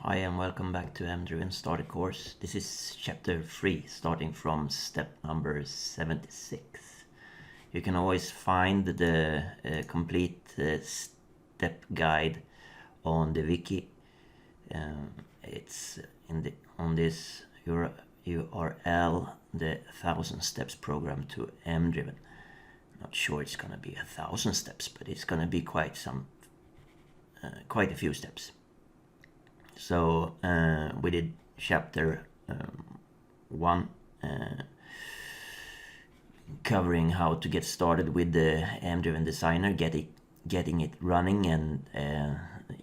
Hi and welcome back to MDriven Starter Course. This is chapter 3, starting from step number 76. You can always find the complete step guide on the wiki. It's on this URL, the 1000 steps program to MDriven. Not sure it's gonna be 1000 steps, but it's gonna be quite a few steps. So we did chapter 1, covering how to get started with the MDriven designer, getting it running, and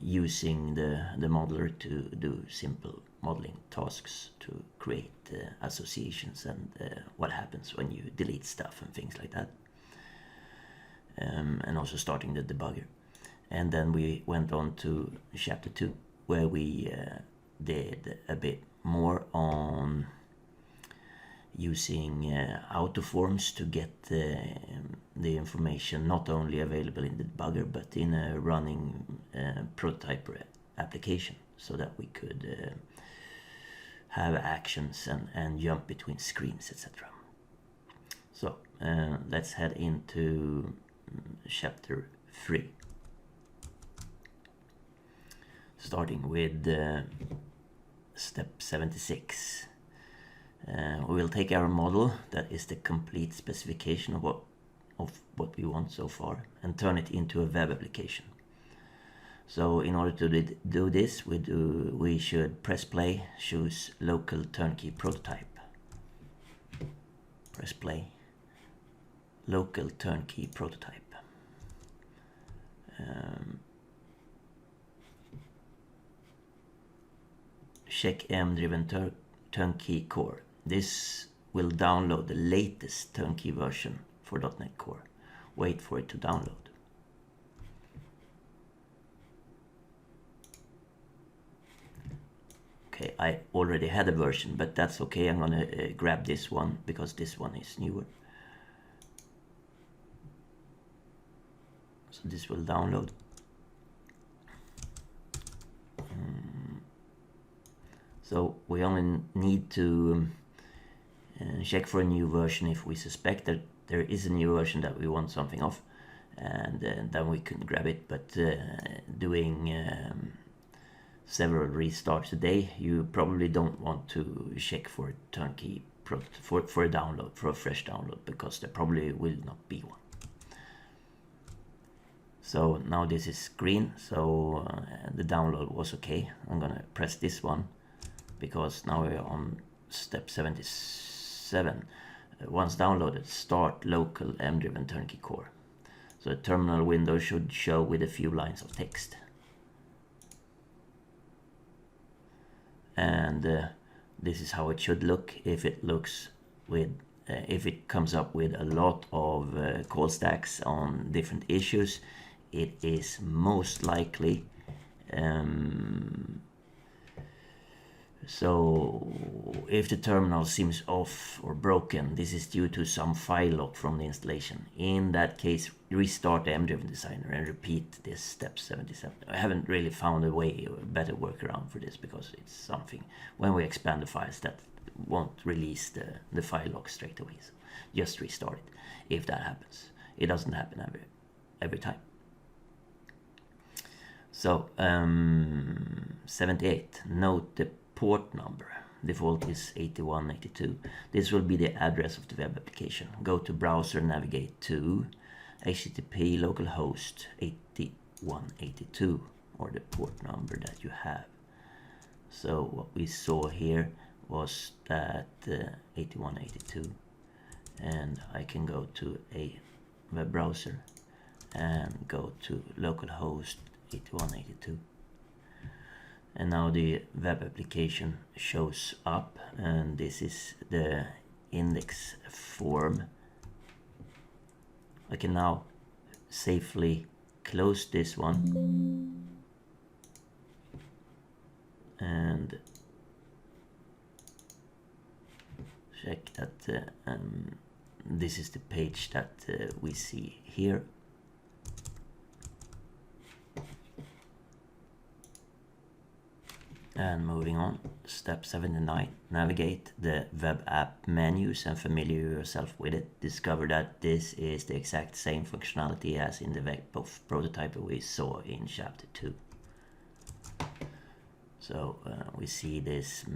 using the modeler to do simple modeling tasks to create associations and what happens when you delete stuff and things like that, and also starting the debugger. And then we went on to chapter 2, where we did a bit more on using autoforms to get the information not only available in the debugger but in a running prototype application, so that we could have actions and jump between screens, etc. So let's head into chapter 3. Starting with step 76. We will take our model, that is the complete specification of what we want so far, and turn it into a web application. So in order to do this, we should press play, choose local turnkey prototype. Press play, local turnkey prototype. Check MDriven Turnkey Core. This will download the latest turnkey version for .NET Core. Wait for it to download. Okay, I already had a version, but that's okay. I'm gonna grab this one because this one is newer. So this will download. So we only need to check for a new version if we suspect that there is a new version that we want something of, and then we can grab it. But doing several restarts a day, you probably don't want to check for a turnkey for a download, for a fresh download, because there probably will not be one. So now this is green, so the download was okay. I'm gonna press this one, because now we're on step 77. Once downloaded, start local MDriven Turnkey Core. So the terminal window should show with a few lines of text. And this is how it should look. If it comes up with a lot of call stacks on different issues, it is most likely so if the terminal seems off or broken, this is due to some file lock from the installation. In that case, restart the MDriven designer and repeat this step 77. I haven't really found a way or a better workaround for this, because it's something when we expand the files that won't release the file lock straight away. So just restart it if that happens. It doesn't happen every time. So 78, note the port number. Default is 8182. This will be the address of the web application. Go to browser, navigate to HTTP localhost 8182, or the port number that you have. So what we saw here was that 8182, and I can go to a web browser and go to localhost 8182. And now the web application shows up, and this is the index form. I can now safely close this one and check that this is the page that we see here. And moving on, step 79, navigate the web app menus and familiar yourself with it. Discover that this is the exact same functionality as in the web prototype we saw in chapter 2. So we see this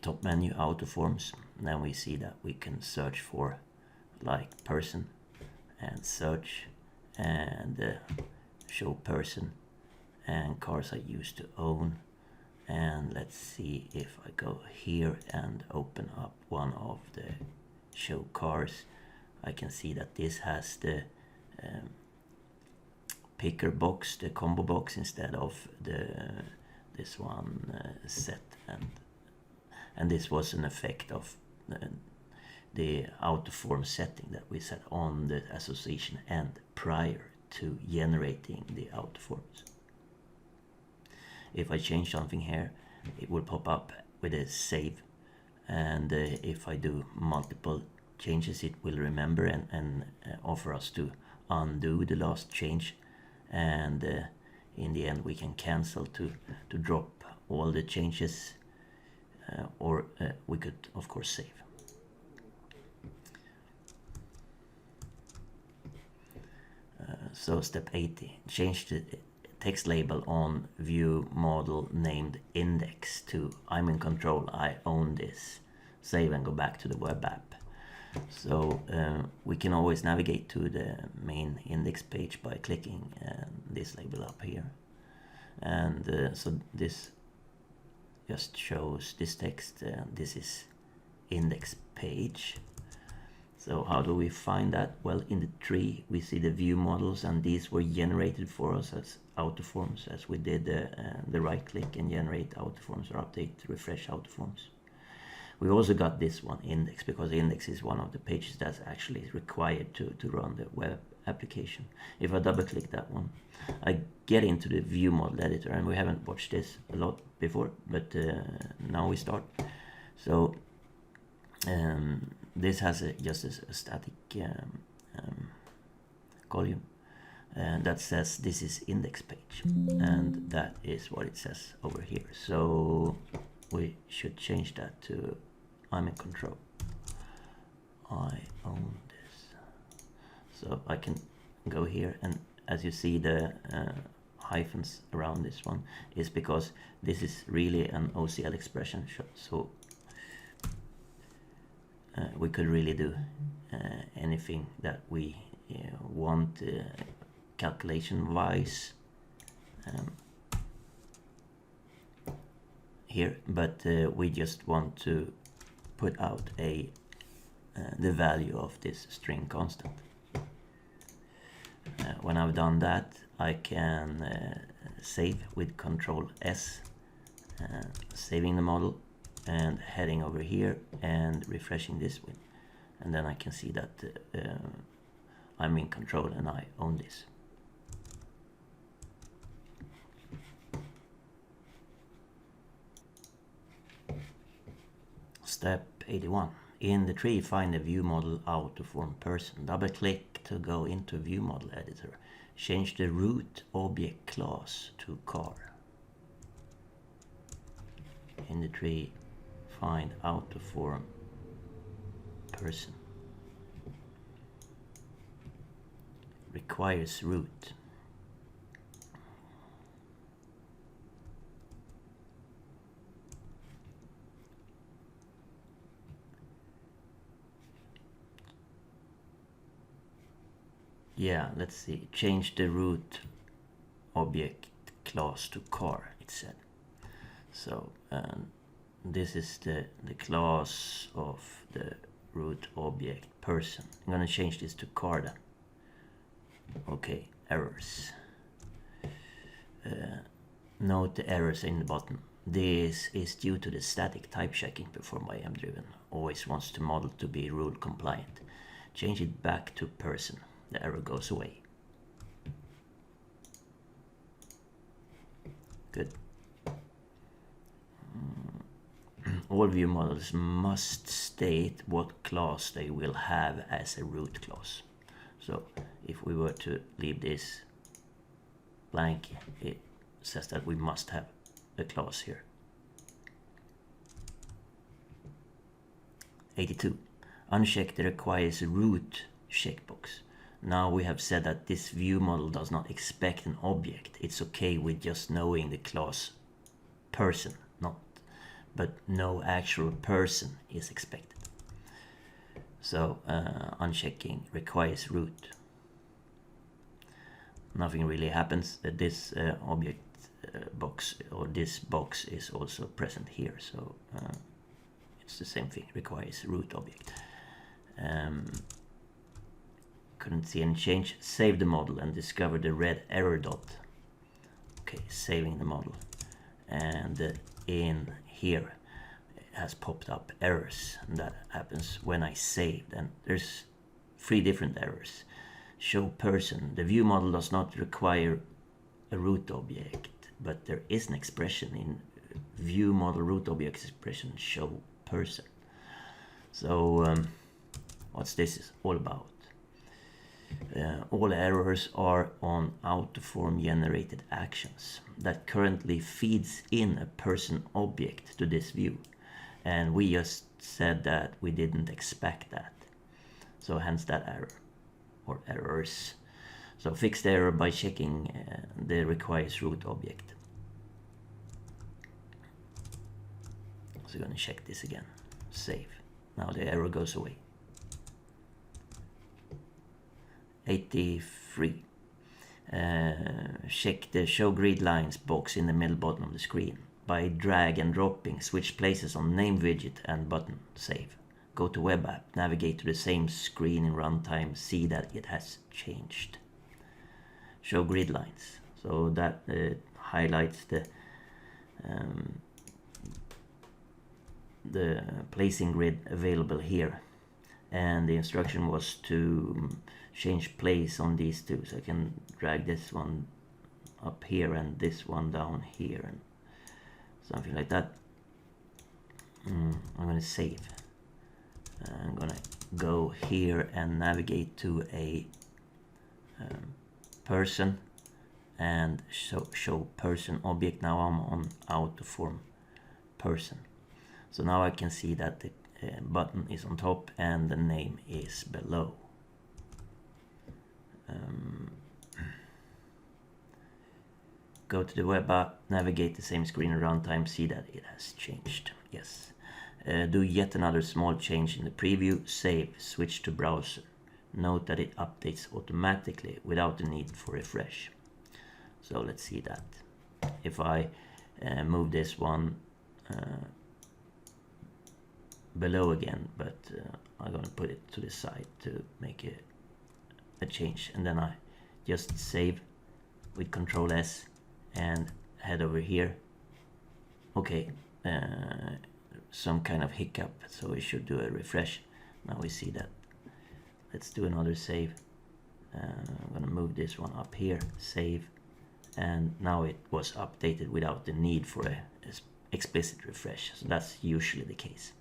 top menu, auto forms. Then we see that we can search for like person and search and show person and cars I used to own. And let's see if I go here and open up one of the show cars. I can see that this has the picker box, the combo box, instead of this one set. And this was an effect of the auto form setting that we set on the association end prior to generating the auto forms. If I change something here, it will pop up with a save, and if I do multiple changes, it will remember and offer us to undo the last change, and in the end we can cancel to drop all the changes, or we could of course save. So step 80, change the text label on view model named index to I'm in control, I own this. Save and go back to the web app. So we can always navigate to the main index page by clicking this label up here. And so this just shows this text, this is index page. So how do we find that? Well, in the tree we see the view models, and these were generated for us as autoforms, as we did the right click and generate autoforms or update, refresh autoforms. We also got this one, index, because index is one of the pages that's actually required to run the web application. If I double click that one, I get into the Viewmodel Editor, and we haven't watched this a lot before, but now we start. So this has just a static column that says this is index page, and that is what it says over here. So we should change that to I'm in control, I own this. So I can go here, and as you see, the hyphens around this one is because this is really an OCL expression. So we could really do anything that we want calculation wise here, but we just want to put out the value of this string constant. When I've done that, I can save with Control S, saving the model, and heading over here and refreshing this one, and then I can see that I'm in control and I own this. Step 81. In the tree, find the view model autoform person. Double click to go into Viewmodel Editor. Change the root object class to car. In the tree, find autoform person. Requires root. Yeah, let's see. Change the root object class to car, it said. So this is the class of the root object person. I'm gonna change this to car then. Okay, errors. Note the errors in the bottom. This is due to the static type checking performed by MDriven. Always wants the model to be rule compliant. Change it back to person. The error goes away. Good. All view models must state what class they will have as a root class. So if we were to leave this blank, it says that we must have a class here. 82. Uncheck the requires root checkbox. Now we have said that this view model does not expect an object. It's okay with just knowing the class person, but no actual person is expected. So unchecking requires root. Nothing really happens. This object box or this box is also present here, so it's the same thing, requires root object. Couldn't see any change. Save the model and discover the red error dot. Okay, saving the model, and in here it has popped up errors, and that happens when I saved, and there's 3 different errors. Show person. The view model does not require a root object, but there is an expression in view model root object expression, show person. So what's this is all about? All errors are on autoform generated actions that currently feeds in a person object to this view, and we just said that we didn't expect that, so hence that error or errors. So fix the error by checking the requires root object. So I'm going to check this again, save. Now the error goes away. 83. Check the show grid lines box in the middle bottom of the screen. By drag and dropping, switch places on name widget and button, save. Go to web app, navigate to the same screen in runtime, see that it has changed. Show grid lines. So that highlights the placing grid available here. And the instruction was to change place on these two, so I can drag this one up here and this one down here and something like that. I'm gonna save. I'm gonna go here and navigate to a person and show person object. Now I'm on autoform person, so now I can see that the button is on top and the name is below. Go to the web app, navigate the same screen in runtime, see that it has changed. Yes. Do yet another small change in the preview, save, switch to browser. Note that it updates automatically without the need for refresh. So let's see that. If I move this one below again, but I'm going to put it to the side to make a change, and then I just save with Control S and head over here. Okay, some kind of hiccup, so we should do a refresh. Now we see that. Let's do another save. I'm gonna move this one up here, save, and now it was updated without the need for a explicit refresh. So that's usually the case.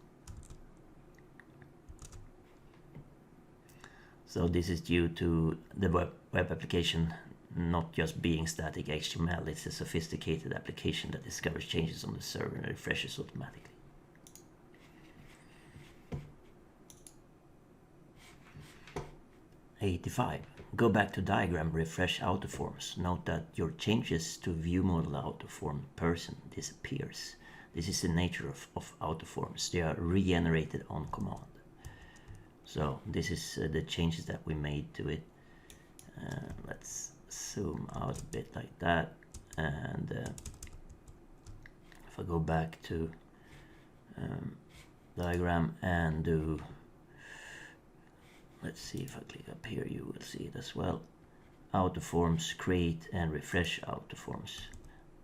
So this is due to the web application not just being static HTML. It's a sophisticated application that discovers changes on the server and refreshes automatically. '85. Go back to diagram, refresh autoforms. Note that your changes to view model autoform person disappears. This is the nature of autoforms. They are regenerated on command. So this is the changes that we made to it. Let's zoom out a bit like that, and if I go back to diagram and do, let's see, if I click up here you will see it as well. Autoforms, create and refresh autoforms.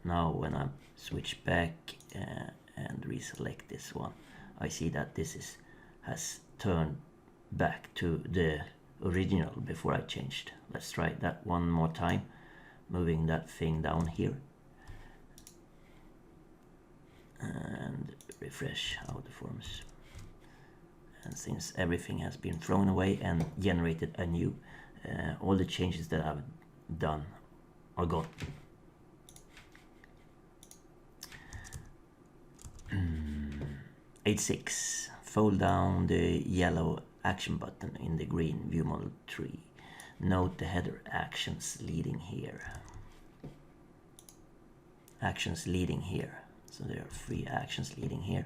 Now when I switch back and reselect this one, I see that this has turned back to the original before I changed. Let's try that one more time, moving that thing down here and refresh autoforms. And since everything has been thrown away and generated anew, all the changes that I've done are gone. 86. fold down the yellow action button in the green Viewmodel tree. Note the header actions leading here. Actions leading here. So there are 3 actions leading here.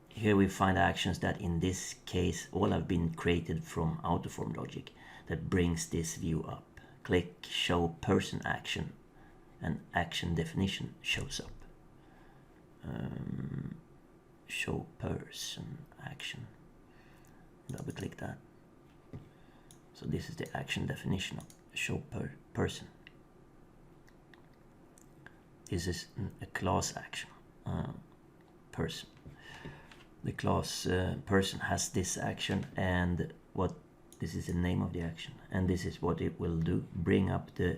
Here we find actions that in this case all have been created from autoform logic that brings this view up. Click show person action and action definition shows up. Show person action. Double click that. So this is the action definition of show person. This is a class action, person. The class person has this action, and this is the name of the action, and this is what it will do: bring up the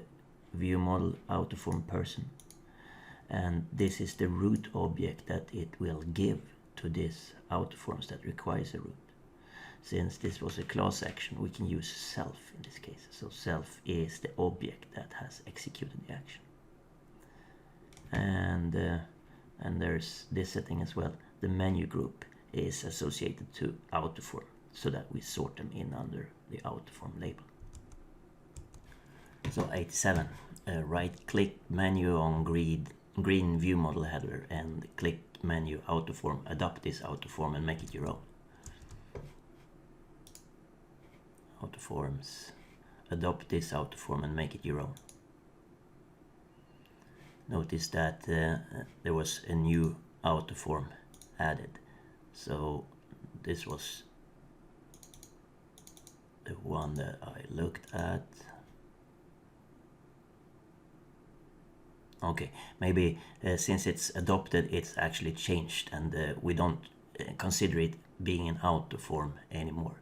view model autoform person, and this is the root object that it will give to this autoforms that requires a root. Since this was a class action, we can use self in this case. So self is the object that has executed the action. And there's this setting as well. The menu group is associated to autoform, so that we sort them in under the autoform label. So 87, right click menu on green Viewmodel header and click menu autoform, adopt this autoform and make it your own. Autoforms, adopt this autoform and make it your own. Notice that there was a new autoform added. So this was the one that I looked at. Okay, maybe since it's adopted, it's actually changed, and we don't consider it being an autoform anymore.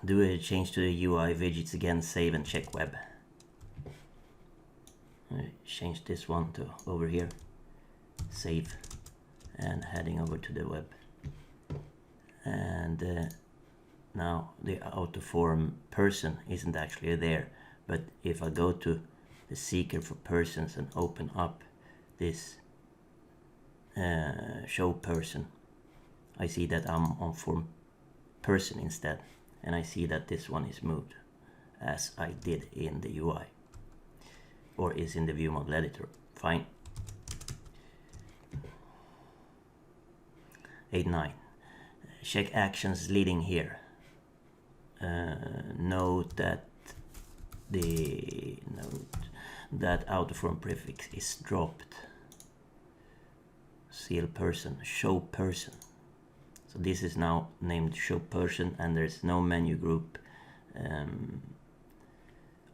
Do a change to the UI widgets again, save and check web. Change this one to over here, save, and heading over to the web. And now the autoform person isn't actually there, but if I go to the seeker for persons and open up this show person, I see that I'm on form person instead, and I see that this one is moved as I did in the UI, or is in the Viewmodel Editor. Fine. 89. Check actions leading here. Note that autoform prefix is dropped. Seal person, show person. So this is now named show person, and there's no menu group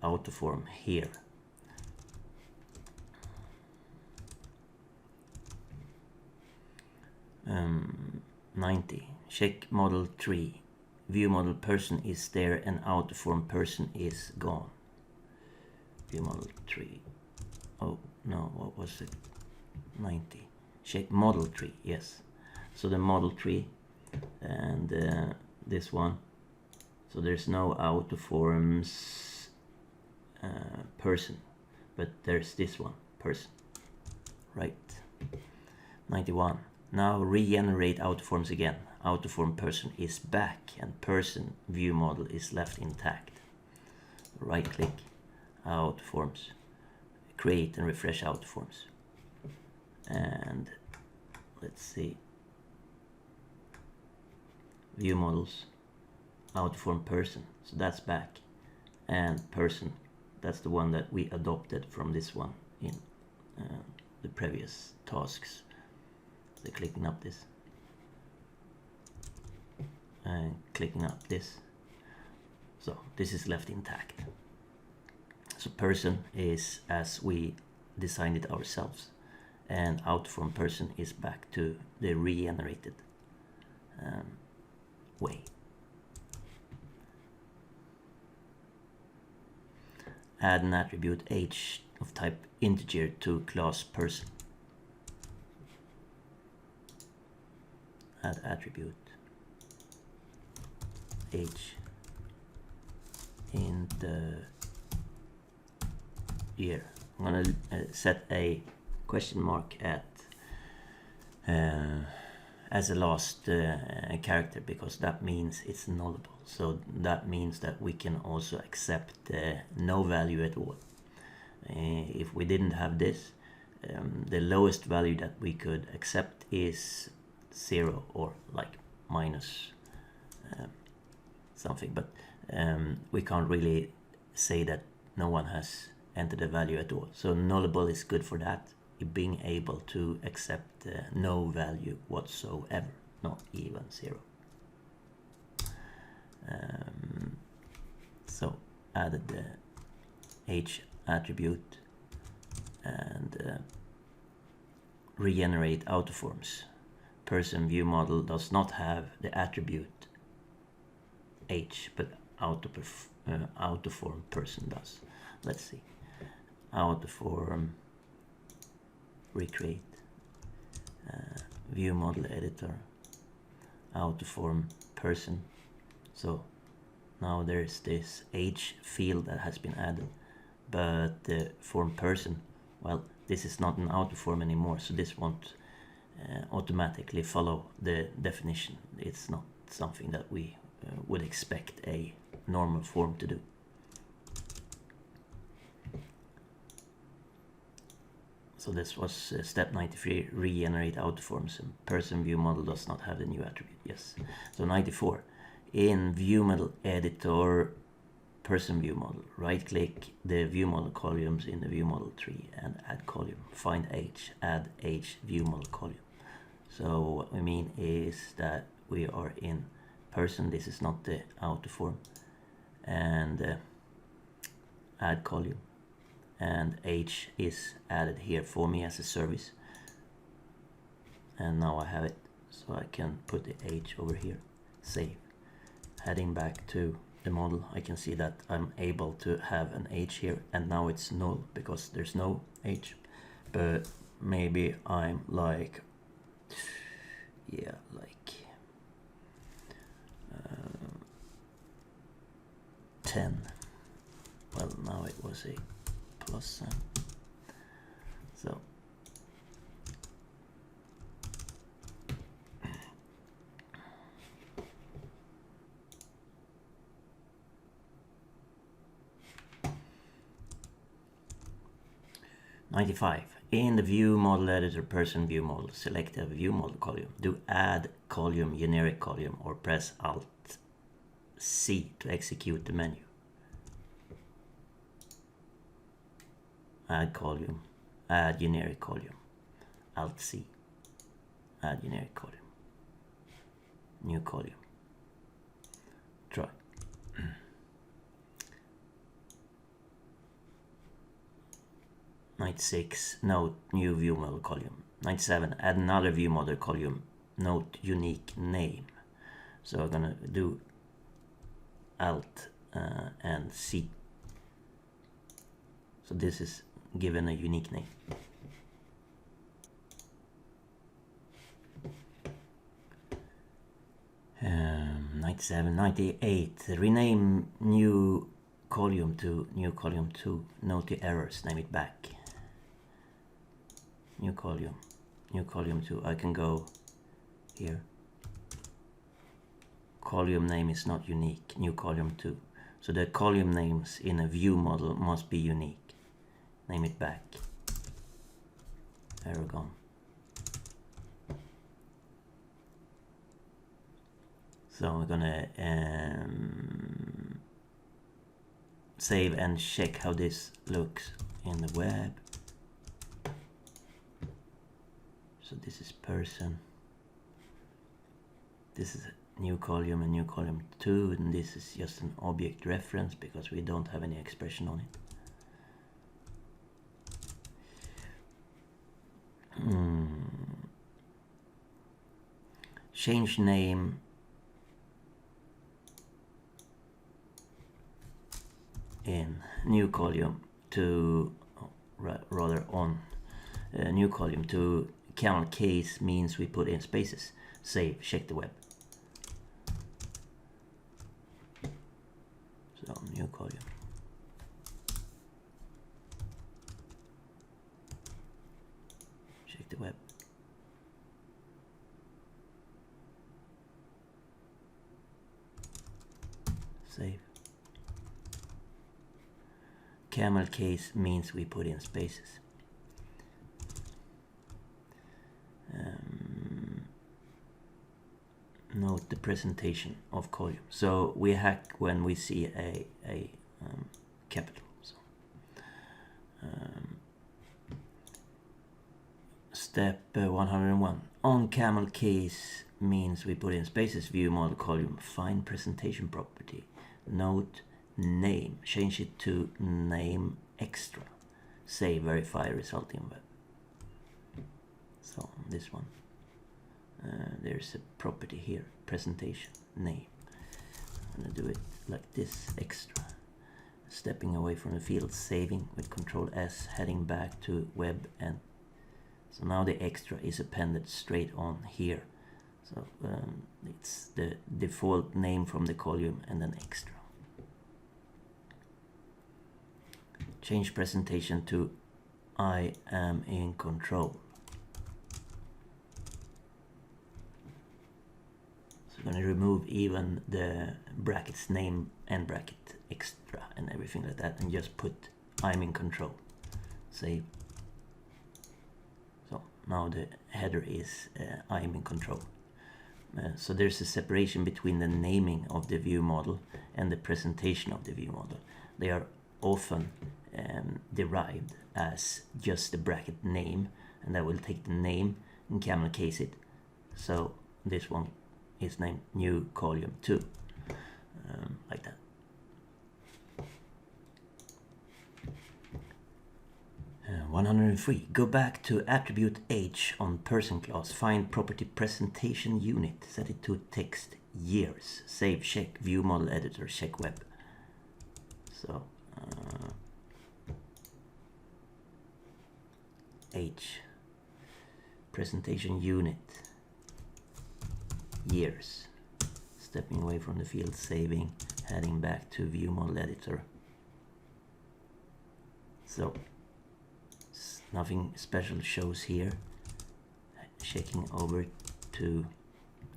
autoform here. Um, 90. Check model tree. View model person is there and autoform person is gone. View model tree. Oh no, what was it? 90. Check model tree. Yes. So the model tree and this one. So there's no autoforms person, but there's this one person. Right. 91. Now regenerate autoforms again. Autoform person is back and person view model is left intact. Right click, autoforms, create and refresh autoforms. And let's see, view models, autoform person, so that's back, and person, that's the one that we adopted from this one in the previous tasks. So clicking up this and clicking up this, so this is left intact. So person is as we designed it ourselves, and autoform person is back to the regenerated way. Add an attribute age of type integer to class person. Add attribute age in the year. I'm gonna set a question mark at as a last character, because that means it's nullable. So that means that we can also accept no value at all. If we didn't have this, the lowest value that we could accept is 0 or like minus something, but we can't really say that no one has entered a value at all. So nullable is good for that, being able to accept no value whatsoever, not even 0. So added the age attribute and regenerate autoforms. Person view model does not have the attribute age, but autoform person does. Let's see. Autoform, recreate, Viewmodel Editor, autoform person. So now there's this age field that has been added, but the form person, well, this is not an autoform anymore, so this won't automatically follow the definition. It's not something that we would expect a normal form to do. So this was step 93, regenerate autoforms, and person view model does not have the new attribute. Yes. So 94, in Viewmodel Editor, person view model, right click the view model columns in the view model tree and add column, find age, add age view model column. So what we mean is that we are in person, this is not the autoform, and add column, and age is added here for me as a service, and now I have it, so I can put the age over here, save. Heading back to the model, I can see that I'm able to have an age here, and now it's null because there's no age. But maybe I'm like, yeah, like 10. Well, now it was a plus sign. So in the view model editor person view model, select a view model column, do add column generic column, or press Alt C to execute the menu. Add column, add generic column, Alt C, add generic column, new column, try. 96, note new view model column. 97, add another view model column, note unique name. So I'm gonna do Alt and C. So this is given a unique name. Um, 97, 98, rename new column to new column 2, note the errors, name it back. New column 2, I can go here. Column name is not unique, new column 2. So the column names in a view model must be unique. Name it back. Error gone. So I'm gonna save and check how this looks in the web. So this is person. This is a new column and new column 2, and this is just an object reference because we don't have any expression on it. Change name in new column to new column to count case means we put in spaces. Save, check the web. So new column. Check the web. Save. Camel case means we put in spaces. Note the presentation of column. So we hack when we see a capital. So, step 101. On camel case means we put in spaces. View model column. Find presentation property. Note name. Change it to name extra. Save, verify, result in web. So this one. There's a property here, presentation, name. I'm going to do it like this, extra. Stepping away from the field, saving with Control S, heading back to web, and so now the extra is appended straight on here. So it's the default name from the column and then extra. Change presentation to I am in control. I'm going to remove even the brackets name and bracket extra and everything like that, and just put I'm in control. Save. So now the header is I'm in control. So there's a separation between the naming of the view model and the presentation of the view model. They are often derived as just the bracket name, and I will take the name and camel case it. So this one is named new column 2, like that. Uh, 103. Go back to attribute H on person class. Find property presentation unit. Set it to text years. Save, check view model editor, check web. So H presentation unit. Years. Stepping away from the field, saving, heading back to view model editor. So nothing special shows here. Checking over to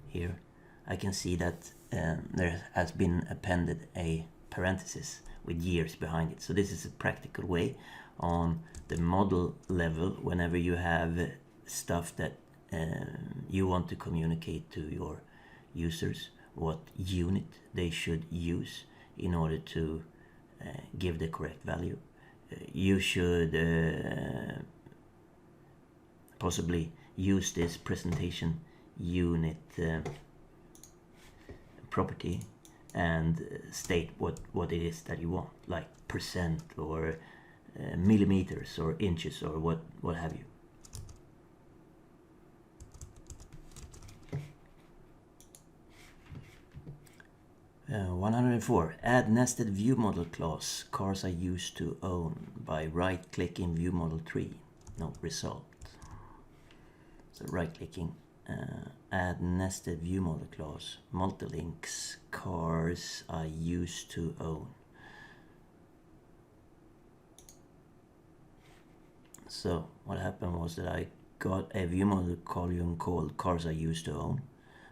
here, I can see that there has been appended a parenthesis with years behind it. So this is a practical way on the model level. Whenever you have stuff that you want to communicate to your users what unit they should use in order to give the correct value, you should possibly use this presentation unit property and state what it is that you want, like percent or millimeters or inches or what have you. 104. Add nested view model clause. Cars I used to own by right-clicking view model tree. No result. So right-clicking. Add nested view model clause. Multilinks. Cars I used to own. So what happened was that I got a view model column called cars I used to own,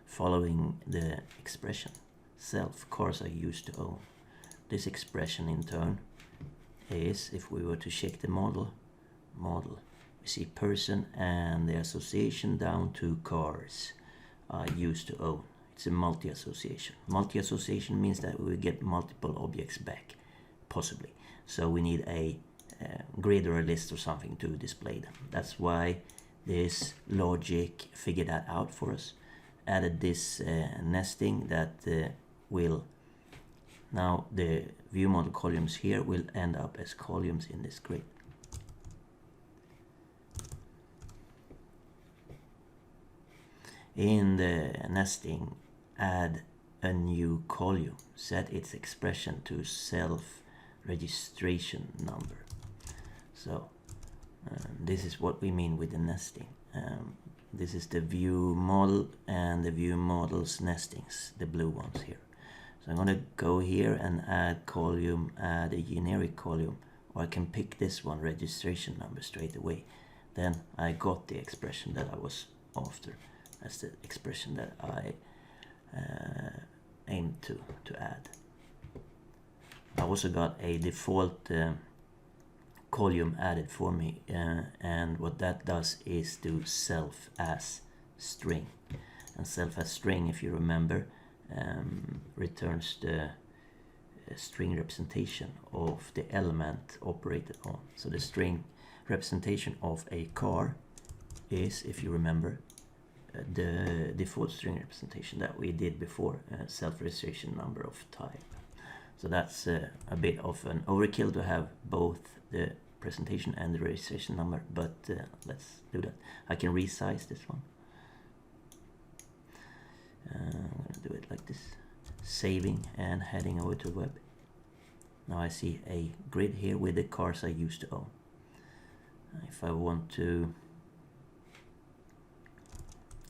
following the expression self cars I used to own. This expression in turn is, if we were to check the model, we see person and the association down to cars I used to own. It's a multi-association. Multi-association means that we will get multiple objects back, possibly. So we need a grid or a list or something to display them. That's why this logic figured that out for us. Added this nesting that will, now the view model columns here will end up as columns in this grid. In the nesting, add a new column. Set its expression to self registration number. So this is what we mean with the nesting. This is the view model and the view model's nestings, the blue ones here. So I'm going to go here and add column, add a generic column, or I can pick this one, registration number, straight away. Then I got the expression that I was after. That's the expression that I aimed to add. I also got a default column added for me, and what that does is do self as string. And self as string, if you remember, returns the string representation of the element operated on. So the string representation of a car is, if you remember, the default string representation that we did before, self-registration number of type. So that's a bit of an overkill to have both the presentation and the registration number, but let's do that. I can resize this one. I'm going to do it like this, saving and heading over to web. Now I see a grid here with the cars I used to own. If I want to,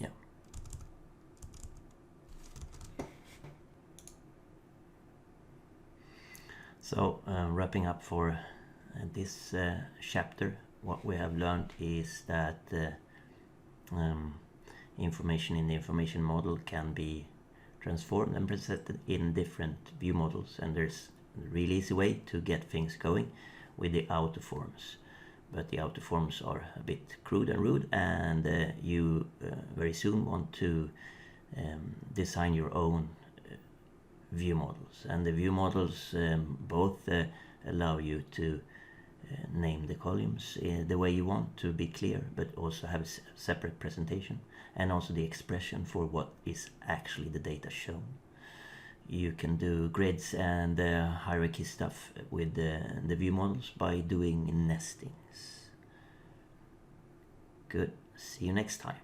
yeah. So wrapping up for this chapter, what we have learned is that information in the information model can be transformed and presented in different view models, and there's a really easy way to get things going with the auto forms. But the auto forms are a bit crude and rude, and you very soon want to design your own view models. And the view models both allow you to name the columns the way you want to be clear, but also have a separate presentation, and also the expression for what is actually the data shown. You can do grids and hierarchy stuff with the view models by doing nestings. Good. See you next time.